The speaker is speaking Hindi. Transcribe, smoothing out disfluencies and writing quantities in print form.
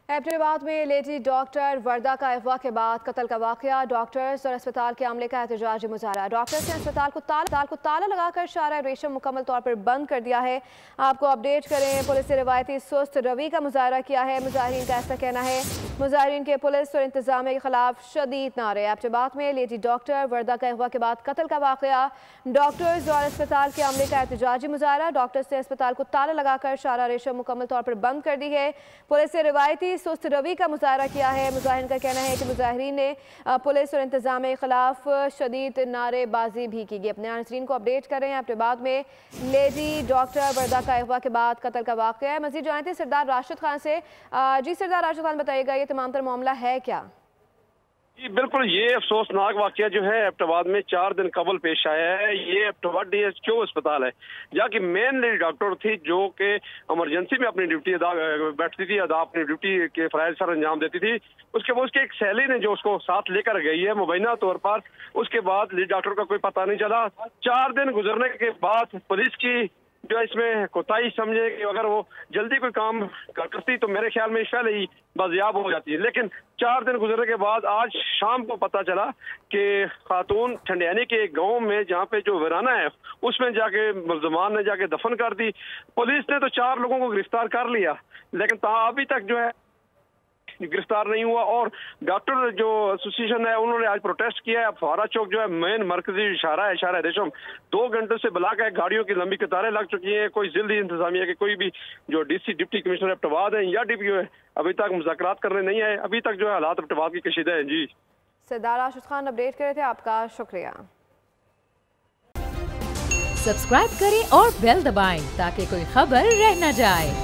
एबटाबाद में लेडी डॉक्टर वर्दा का अगवा के बाद कत्ल का वाकया। डॉक्टर्स और अस्पताल के अमले का एहतजाजी मुजाहरा। डॉक्टर्स ने अस्पताल को ताला लगाकर शारा रेशम मुकम्मल तौर पर बंद कर दिया है। आपको अपडेट करें, पुलिस ने रवायती सुस्त रवि का मुजाहरा किया है। मुजाहिरीन का ऐसा कहना है। मुजाहिरीन के पुलिस और इंतजामिया के खिलाफ शदीद नारे। एबटाबाद में लेडी डॉक्टर वर्दा का अगवा के बाद कत्ल का वाकया। डॉक्टर्स और अस्पताल के अमले का एहतजाजी मुजाहरा। डॉक्टर्स ने अस्पताल को ताला लगाकर शारा रेशम मुकम्मल तौर पर बंद कर दी है। पुलिस ने रवायती सुस्त रवि का मुजाहरा किया है। मुजाहिरीन का कहना है कि मुजाहिरीन ने पुलिस और इंतजामिया के खिलाफ शदीद नारेबाजी भी की गई। अपने नाज़रीन को अपडेट कर रहे हैं। एबटाबाद में लेडी डॉक्टर वर्दा का अगवा के बाद कत्ल का वाकया है। मजीद जानते हैं सरदार राशिद खान से। जी सरदार राशिद खान, बताइएगा ये तमाम तर मामला है क्या? जी बिल्कुल, ये अफसोसनाक वाकया जो है एबटाबाद में 4 दिन कबल पेश आया है। ये एबटाबाद DHQ अस्पताल है, जहाँ की मेन लेडी डॉक्टर थी जो कि इमरजेंसी में अपनी ड्यूटी बैठती थी, अपनी ड्यूटी के फराइज सर अंजाम देती थी। उसके बाद उसके एक सहेली ने जो उसको साथ लेकर गई है मुबैना तौर पर, उसके बाद लेडी डॉक्टर का कोई पता नहीं चला। 4 दिन गुजरने के बाद पुलिस की जो इसमें कोताही समझे कि अगर वो जल्दी कोई काम करती तो मेरे ख्याल में पहले ही बाजियाब हो जाती है। लेकिन 4 दिन गुजरने के बाद आज शाम को पता चला कि खातून ठंडियानी के गांव में जहां पे जो वीराना है उसमें जाके मुल्जमान ने जाके दफन कर दी। पुलिस ने तो 4 लोगों को गिरफ्तार कर लिया, लेकिन अभी तक जो है गिरफ्तार नहीं हुआ। और डॉक्टर जो एसोसिएशन है उन्होंने आज प्रोटेस्ट किया है। फवारा चौक जो है मेन मरकजी इशारा है, इशारा रेशम 2 घंटे से ब्लॉक है। गाड़ियों की लंबी कतारें लग चुकी हैं। कोई जल्दी इंतजामिया के कोई भी जो DC डिप्टी कमिश्नर एबटाबाद है या DPO है अभी तक मुज़ाकरात करने नहीं आए। अभी तक जो है हालात एबटाबाद की कशीदा है। जी सरदार राशिद खान अपडेट कर रहे थे, आपका शुक्रिया। सब्सक्राइब करें और बेल दबाएं ताकि कोई खबर रह न जाए।